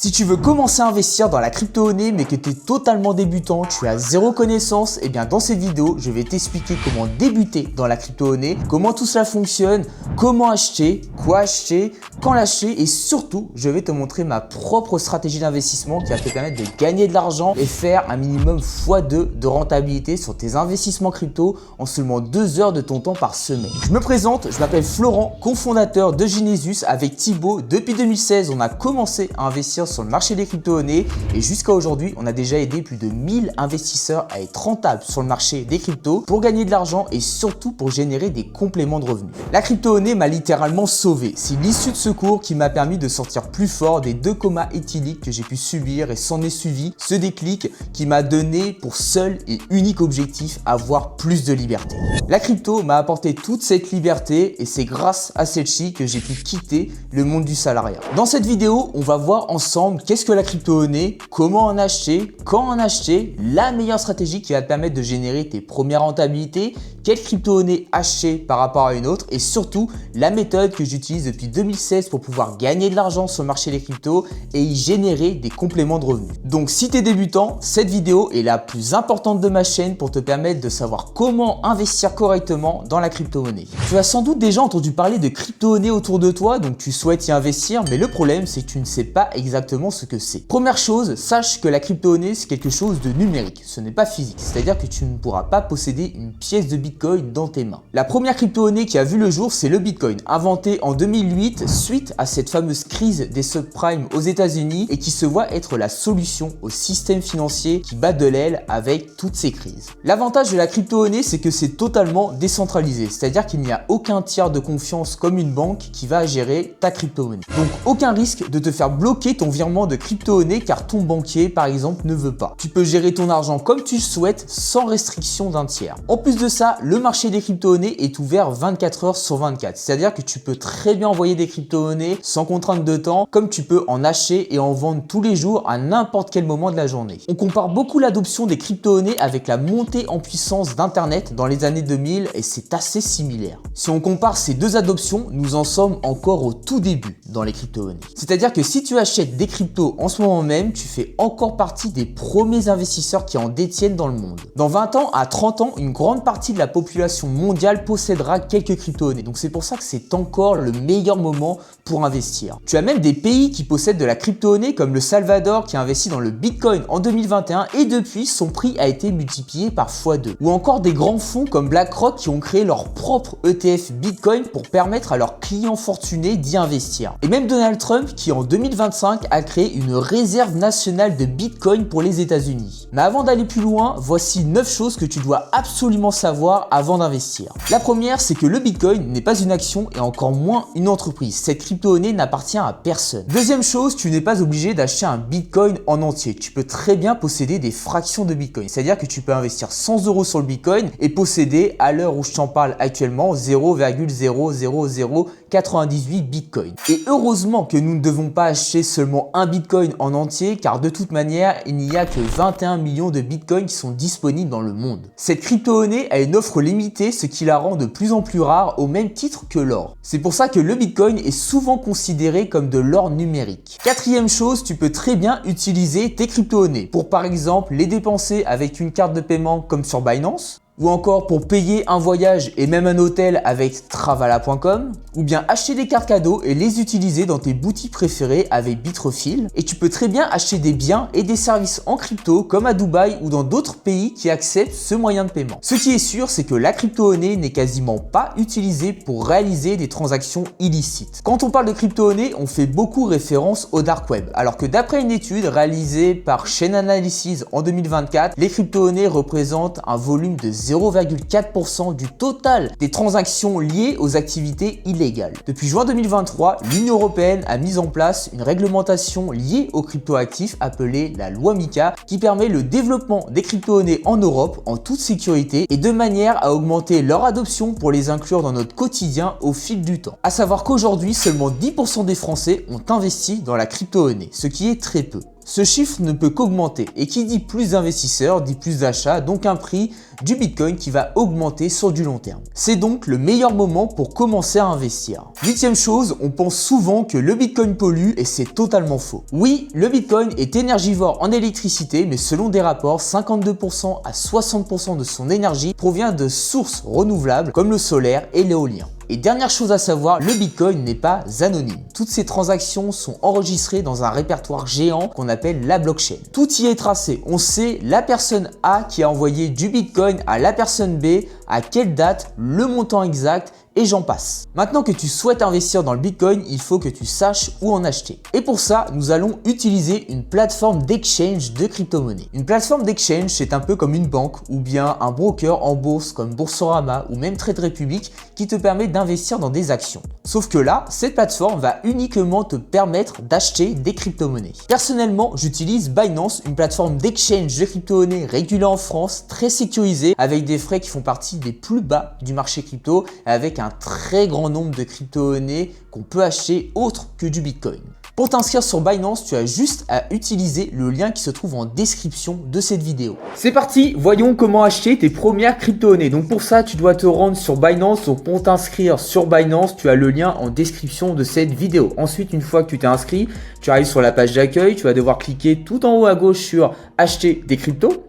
Si tu veux commencer à investir dans la crypto-monnaie mais que tu es totalement débutant, tu as zéro connaissance, et bien dans cette vidéo, je vais t'expliquer comment débuter dans la crypto-monnaie, comment tout cela fonctionne, comment acheter, quoi acheter, quand l'acheter et surtout, je vais te montrer ma propre stratégie d'investissement qui va te permettre de gagner de l'argent et faire un minimum x2 de rentabilité sur tes investissements crypto en seulement 2 heures de ton temps par semaine. Je me présente, je m'appelle Florent, cofondateur de Genesis. Avec Thibaut, depuis 2016, on a commencé à investir sur le marché des crypto-monnaies et jusqu'à aujourd'hui, on a déjà aidé plus de 1000 investisseurs à être rentables sur le marché des cryptos pour gagner de l'argent et surtout pour générer des compléments de revenus. La crypto-monnaie m'a littéralement sauvé. C'est l'issue de secours qui m'a permis de sortir plus fort des 2 comas éthyliques que j'ai pu subir et s'en est suivi ce déclic qui m'a donné pour seul et unique objectif avoir plus de liberté. La crypto m'a apporté toute cette liberté et c'est grâce à celle-ci que j'ai pu quitter le monde du salariat. Dans cette vidéo, on va voir ensemble qu'est-ce que la crypto-monnaie, comment en acheter, quand en acheter, la meilleure stratégie qui va te permettre de générer tes premières rentabilités, quelle crypto-monnaie acheter par rapport à une autre et surtout la méthode que j'utilise depuis 2016 pour pouvoir gagner de l'argent sur le marché des cryptos et y générer des compléments de revenus. Donc si tu es débutant, cette vidéo est la plus importante de ma chaîne pour te permettre de savoir comment investir correctement dans la crypto-monnaie. Tu as sans doute déjà entendu parler de crypto-monnaie autour de toi, donc tu souhaites y investir, mais le problème c'est que tu ne sais pas exactement ce que c'est. Première chose, sache que la crypto-monnaie c'est quelque chose de numérique, ce n'est pas physique, c'est-à-dire que tu ne pourras pas posséder une pièce de Bitcoin dans tes mains. La première crypto-monnaie qui a vu le jour, c'est le Bitcoin, inventé en 2008 suite à cette fameuse crise des subprimes aux États-Unis et qui se voit être la solution au système financier qui bat de l'aile avec toutes ces crises. L'avantage de la crypto-monnaie, c'est que c'est totalement décentralisé, c'est-à-dire qu'il n'y a aucun tiers de confiance comme une banque qui va gérer ta crypto-monnaie. Donc aucun risque de te faire bloquer ton virement de crypto-monnaie car ton banquier par exemple ne veut pas. Tu peux gérer ton argent comme tu le souhaites sans restriction d'un tiers. En plus de ça, le marché des crypto-monnaies est ouvert 24 heures sur 24, c'est-à-dire que tu peux très bien envoyer des crypto-monnaies sans contrainte de temps, comme tu peux en acheter et en vendre tous les jours à n'importe quel moment de la journée. On compare beaucoup l'adoption des crypto-monnaies avec la montée en puissance d'Internet dans les années 2000 et c'est assez similaire. Si on compare ces deux adoptions, nous en sommes encore au tout début dans les crypto-monnaies. C'est-à-dire que si tu achètes des cryptos en ce moment même, tu fais encore partie des premiers investisseurs qui en détiennent dans le monde. Dans 20 ans à 30 ans, une grande partie de la population mondiale possédera quelques crypto-monnaies. Donc c'est pour ça que c'est encore le meilleur moment pour investir. Tu as même des pays qui possèdent de la crypto-monnaie comme le Salvador qui a investi dans le Bitcoin en 2021 et depuis son prix a été multiplié par x2. Ou encore des grands fonds comme BlackRock qui ont créé leur propre ETF Bitcoin pour permettre à leurs clients fortunés d'y investir. Et même Donald Trump qui en 2025 a créé une réserve nationale de Bitcoin pour les États-Unis. Mais avant d'aller plus loin, voici 9 choses que tu dois absolument savoir avant d'investir. La première, c'est que le Bitcoin n'est pas une action et encore moins une entreprise. Cette crypto-monnaie n'appartient à personne. Deuxième chose, tu n'es pas obligé d'acheter un Bitcoin en entier. Tu peux très bien posséder des fractions de Bitcoin. C'est-à-dire que tu peux investir 100 € sur le Bitcoin et posséder, à l'heure où je t'en parle actuellement, 0,00098 Bitcoin. Et heureusement que nous ne devons pas acheter seulement un Bitcoin en entier car de toute manière, il n'y a que 21 millions de Bitcoins qui sont disponibles dans le monde. Cette crypto-monnaie a une offre limitée, ce qui la rend de plus en plus rare au même titre que l'or. C'est pour ça que le Bitcoin est souvent considéré comme de l'or numérique. Quatrième chose, tu peux très bien utiliser tes crypto-monnaies pour par exemple les dépenser avec une carte de paiement comme sur Binance, ou encore pour payer un voyage et même un hôtel avec Travala.com, ou bien acheter des cartes cadeaux et les utiliser dans tes boutiques préférées avec Bitrefill. Et tu peux très bien acheter des biens et des services en crypto comme à Dubaï ou dans d'autres pays qui acceptent ce moyen de paiement. Ce qui est sûr, c'est que la crypto-monnaie n'est quasiment pas utilisée pour réaliser des transactions illicites. Quand on parle de crypto-monnaie, on fait beaucoup référence au dark web, alors que d'après une étude réalisée par Chain Analysis en 2024, les crypto-monnaies représentent un volume de 0,4% du total des transactions liées aux activités illégales. Depuis juin 2023, l'Union européenne a mis en place une réglementation liée aux cryptoactifs appelée la loi MiCA qui permet le développement des crypto-monnaies en Europe en toute sécurité et de manière à augmenter leur adoption pour les inclure dans notre quotidien au fil du temps. À savoir qu'aujourd'hui, seulement 10% des Français ont investi dans la crypto-monnaie, ce qui est très peu. Ce chiffre ne peut qu'augmenter et qui dit plus d'investisseurs dit plus d'achats, donc un prix du Bitcoin qui va augmenter sur du long terme. C'est donc le meilleur moment pour commencer à investir. 8e chose, on pense souvent que le Bitcoin pollue et c'est totalement faux. Oui, le Bitcoin est énergivore en électricité, mais selon des rapports, 52% à 60% de son énergie provient de sources renouvelables comme le solaire et l'éolien. Et dernière chose à savoir, le Bitcoin n'est pas anonyme. Toutes ces transactions sont enregistrées dans un répertoire géant qu'on appelle la blockchain. Tout y est tracé. On sait la personne A qui a envoyé du Bitcoin à la personne B, à quelle date, le montant exact, et j'en passe. Maintenant que tu souhaites investir dans le Bitcoin, il faut que tu saches où en acheter. Et pour ça, nous allons utiliser une plateforme d'exchange de crypto-monnaies. Une plateforme d'exchange, c'est un peu comme une banque ou bien un broker en bourse comme Boursorama ou même Trade Republic qui te permet d'investir dans des actions. Sauf que là, cette plateforme va uniquement te permettre d'acheter des crypto-monnaies. Personnellement, j'utilise Binance, une plateforme d'exchange de crypto-monnaies régulée en France, très sécurisée, avec des frais qui font partie des plus bas du marché crypto, avec un très grand nombre de crypto-monnaies qu'on peut acheter autre que du Bitcoin. Pour t'inscrire sur Binance, tu as juste à utiliser le lien qui se trouve en description de cette vidéo. C'est parti, voyons comment acheter tes premières crypto-monnaies. Donc pour ça, tu dois te rendre sur Binance. Donc pour t'inscrire sur Binance, tu as le lien en description de cette vidéo. Ensuite, une fois que tu t'es inscrit, tu arrives sur la page d'accueil. Tu vas devoir cliquer tout en haut à gauche sur acheter des cryptos.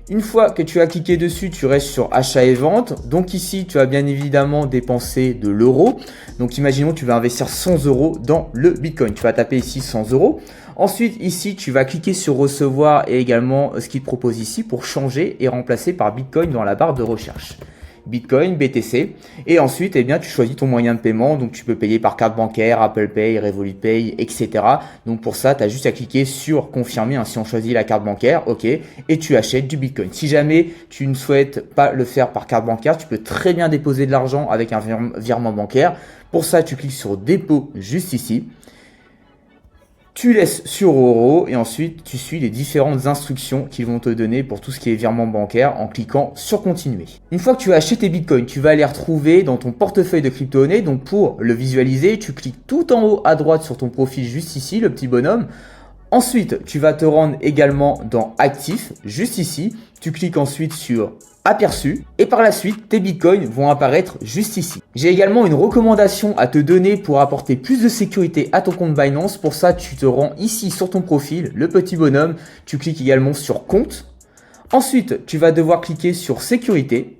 Une fois que tu as cliqué dessus, tu restes sur achat et vente. Donc ici, tu vas bien évidemment dépenser de l'euro. Donc imaginons que tu vas investir 100 € dans le Bitcoin. Tu vas taper ici 100 €. Ensuite, ici, tu vas cliquer sur recevoir et également ce qu'il te propose ici pour changer et remplacer par Bitcoin dans la barre de recherche. Bitcoin, BTC, et ensuite eh bien, tu choisis ton moyen de paiement, donc tu peux payer par carte bancaire, Apple Pay, Revolut Pay, etc. Donc pour ça, tu as juste à cliquer sur confirmer, hein, si on choisit la carte bancaire, ok, et tu achètes du Bitcoin. Si jamais tu ne souhaites pas le faire par carte bancaire, tu peux très bien déposer de l'argent avec un virement bancaire. Pour ça, tu cliques sur dépôt juste ici. Tu laisses sur euro et ensuite tu suis les différentes instructions qu'ils vont te donner pour tout ce qui est virement bancaire en cliquant sur continuer. Une fois que tu as acheté tes bitcoins, tu vas les retrouver dans ton portefeuille de crypto-monnaies. Donc pour le visualiser, tu cliques tout en haut à droite sur ton profil juste ici, le petit bonhomme. Ensuite, tu vas te rendre également dans actifs, juste ici. Tu cliques ensuite sur aperçu et par la suite, tes bitcoins vont apparaître juste ici. J'ai également une recommandation à te donner pour apporter plus de sécurité à ton compte Binance. Pour ça, tu te rends ici sur ton profil, le petit bonhomme. Tu cliques également sur compte. Ensuite, tu vas devoir cliquer sur sécurité.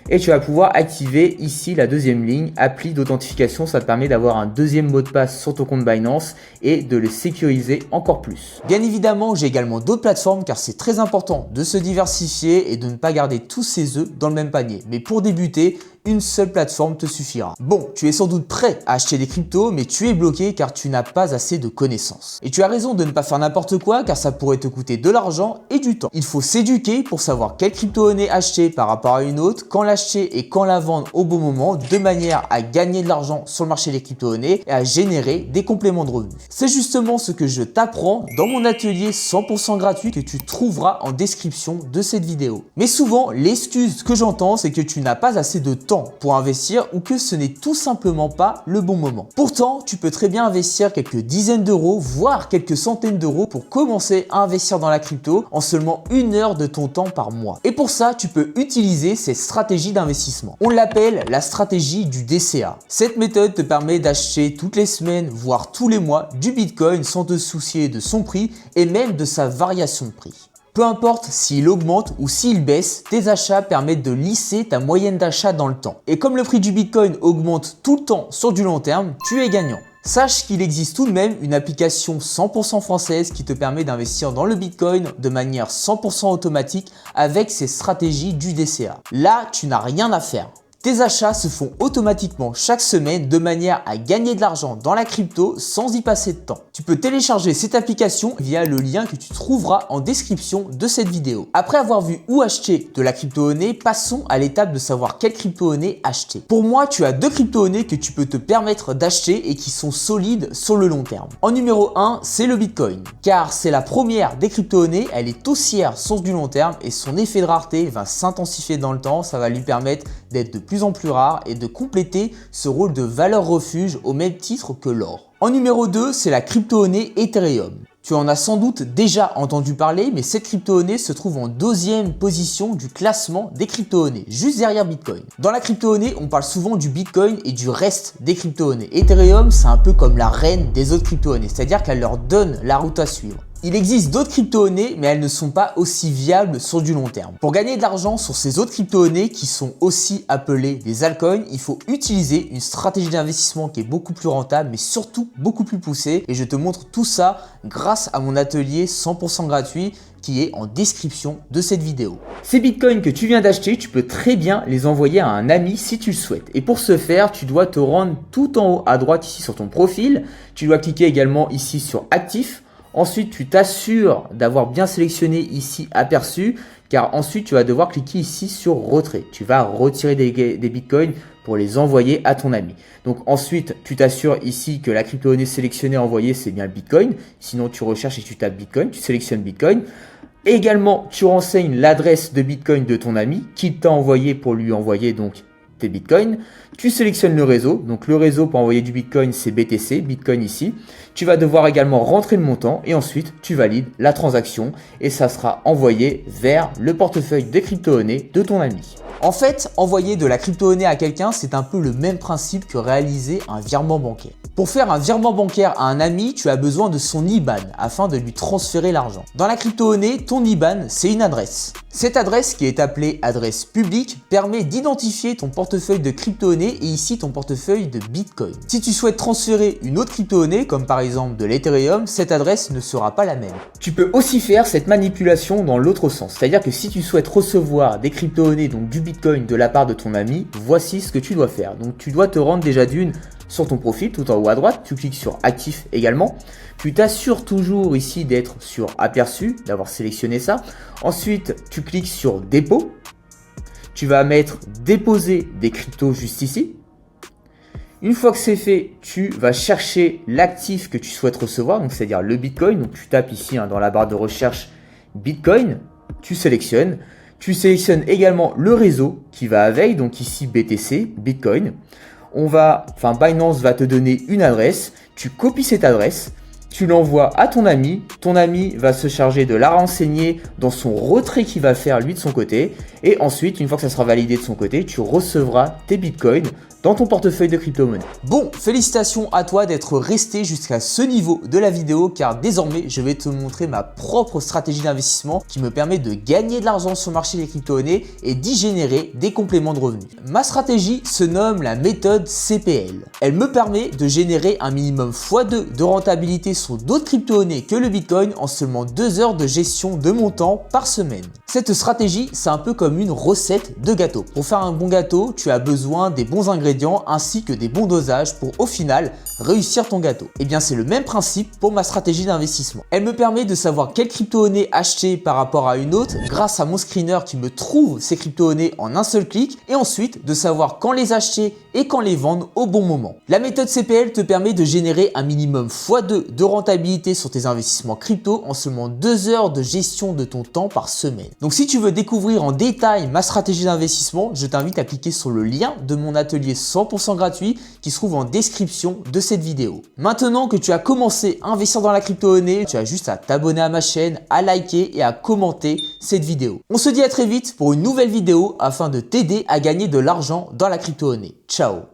Et tu vas pouvoir activer ici la deuxième ligne, appli d'authentification. Ça te permet d'avoir un deuxième mot de passe sur ton compte Binance et de le sécuriser encore plus. Bien évidemment, j'ai également d'autres plateformes car c'est très important de se diversifier et de ne pas garder tous ses œufs dans le même panier. Mais pour débuter, une seule plateforme te suffira. Bon, tu es sans doute prêt à acheter des cryptos, mais tu es bloqué car tu n'as pas assez de connaissances. Et tu as raison de ne pas faire n'importe quoi car ça pourrait te coûter de l'argent et du temps. Il faut s'éduquer pour savoir quelle crypto-monnaie acheter par rapport à une autre, quand l'acheter et quand la vendre au bon moment, de manière à gagner de l'argent sur le marché des crypto-monnaies et à générer des compléments de revenus. C'est justement ce que je t'apprends dans mon atelier 100% gratuit que tu trouveras en description de cette vidéo. Mais souvent, l'excuse que j'entends, c'est que tu n'as pas assez de temps pour investir ou que ce n'est tout simplement pas le bon moment. Pourtant, tu peux très bien investir quelques dizaines d'euros, voire quelques centaines d'euros pour commencer à investir dans la crypto en seulement 1 heure de ton temps par mois. Et pour ça, tu peux utiliser cette stratégie d'investissement. On l'appelle la stratégie du DCA. Cette méthode te permet d'acheter toutes les semaines, voire tous les mois, du Bitcoin sans te soucier de son prix et même de sa variation de prix. Peu importe s'il augmente ou s'il baisse, tes achats permettent de lisser ta moyenne d'achat dans le temps. Et comme le prix du Bitcoin augmente tout le temps sur du long terme, tu es gagnant. Sache qu'il existe tout de même une application 100% française qui te permet d'investir dans le Bitcoin de manière 100% automatique avec ces stratégies du DCA. Là, tu n'as rien à faire. Tes achats se font automatiquement chaque semaine de manière à gagner de l'argent dans la crypto sans y passer de temps. Tu peux télécharger cette application via le lien que tu trouveras en description de cette vidéo. Après avoir vu où acheter de la crypto-monnaie, passons à l'étape de savoir quelle crypto-monnaie acheter. Pour moi, tu as 2 crypto-monnaies que tu peux te permettre d'acheter et qui sont solides sur le long terme. En numéro 1, c'est le Bitcoin, car c'est la première des crypto-monnaies, elle est haussière sur du long terme et son effet de rareté va s'intensifier dans le temps, ça va lui permettre d'être de plus en plus rare et de compléter ce rôle de valeur refuge au même titre que l'or. En numéro 2, c'est la crypto-monnaie Ethereum. Tu en as sans doute déjà entendu parler, mais cette crypto-monnaie se trouve en 2e position du classement des crypto-monnaies, juste derrière Bitcoin. Dans la crypto-monnaie, on parle souvent du Bitcoin et du reste des crypto-monnaies. Ethereum, c'est un peu comme la reine des autres crypto-monnaies, c'est-à-dire qu'elle leur donne la route à suivre. Il existe d'autres crypto-monnaies, mais elles ne sont pas aussi viables sur du long terme. Pour gagner de l'argent sur ces autres crypto-monnaies qui sont aussi appelées des altcoins, il faut utiliser une stratégie d'investissement qui est beaucoup plus rentable, mais surtout beaucoup plus poussée. Et je te montre tout ça grâce à mon atelier 100% gratuit qui est en description de cette vidéo. Ces bitcoins que tu viens d'acheter, tu peux très bien les envoyer à un ami si tu le souhaites. Et pour ce faire, tu dois te rendre tout en haut à droite ici sur ton profil. Tu dois cliquer également ici sur actif. Ensuite, tu t'assures d'avoir bien sélectionné ici aperçu, car ensuite, tu vas devoir cliquer ici sur retrait. Tu vas retirer des bitcoins pour les envoyer à ton ami. Donc ensuite, tu t'assures ici que la crypto-monnaie sélectionnée envoyée, c'est bien le bitcoin. Sinon, tu recherches et tu tapes bitcoin, tu sélectionnes bitcoin. Également, tu renseignes l'adresse de bitcoin de ton ami qu'il t'a envoyé pour lui envoyer donc tes bitcoins. Tu sélectionnes le réseau. Donc le réseau pour envoyer du bitcoin, c'est BTC, bitcoin ici. Tu vas devoir également rentrer le montant et ensuite tu valides la transaction et ça sera envoyé vers le portefeuille de crypto-monnaie de ton ami. En fait, envoyer de la crypto-monnaie à quelqu'un, c'est un peu le même principe que réaliser un virement bancaire. Pour faire un virement bancaire à un ami, tu as besoin de son IBAN afin de lui transférer l'argent. Dans la crypto-monnaie, ton IBAN, c'est une adresse. Cette adresse, qui est appelée adresse publique, permet d'identifier ton portefeuille de crypto-monnaie et ici ton portefeuille de Bitcoin. Si tu souhaites transférer une autre crypto-monnaie, comme par exemple de l'Ethereum, cette adresse ne sera pas la même. Tu peux aussi faire cette manipulation dans l'autre sens, c'est-à-dire que si tu souhaites recevoir des crypto-monnaies, donc du Bitcoin de la part de ton ami, voici ce que tu dois faire. Donc tu dois te rendre déjà d'une sur ton profil, tout en haut à droite, tu cliques sur actif également. Tu t'assures toujours ici d'être sur aperçu, d'avoir sélectionné ça. Ensuite, tu cliques sur dépôt. Tu vas mettre déposer des cryptos juste ici. Une fois que c'est fait, tu vas chercher l'actif que tu souhaites recevoir, donc c'est-à-dire le Bitcoin. Donc tu tapes ici dans la barre de recherche Bitcoin, tu sélectionnes. Tu sélectionnes également le réseau qui va avec, donc ici BTC, Bitcoin. Binance va te donner une adresse, tu copies cette adresse, tu l'envoies à ton ami va se charger de la renseigner dans son retrait qu'il va faire lui de son côté et ensuite, une fois que ça sera validé de son côté, tu recevras tes bitcoins dans ton portefeuille de crypto-monnaie. Bon, félicitations à toi d'être resté jusqu'à ce niveau de la vidéo car désormais, je vais te montrer ma propre stratégie d'investissement qui me permet de gagner de l'argent sur le marché des crypto-monnaies et d'y générer des compléments de revenus. Ma stratégie se nomme la méthode CPL. Elle me permet de générer un minimum x2 de rentabilité sur d'autres crypto-monnaies que le Bitcoin en seulement 2 heures de gestion de mon temps par semaine. Cette stratégie, c'est un peu comme une recette de gâteau. Pour faire un bon gâteau, tu as besoin des bons ingrédients ainsi que des bons dosages pour au final réussir ton gâteau. Et bien c'est le même principe pour ma stratégie d'investissement. Elle me permet de savoir quelle crypto-monnaie acheter par rapport à une autre grâce à mon screener qui me trouve ces crypto-monnaies en un seul clic et ensuite de savoir quand les acheter et quand les vendre au bon moment. La méthode CPL te permet de générer un minimum x2 de rentabilité sur tes investissements crypto en seulement 2 heures de gestion de ton temps par semaine. Donc si tu veux découvrir en détail ma stratégie d'investissement, je t'invite à cliquer sur le lien de mon atelier 100% gratuit qui se trouve en description de cette vidéo. Maintenant que tu as commencé à investir dans la crypto-monnaie, tu as juste à t'abonner à ma chaîne, à liker et à commenter cette vidéo. On se dit à très vite pour une nouvelle vidéo afin de t'aider à gagner de l'argent dans la crypto-monnaie. Ciao!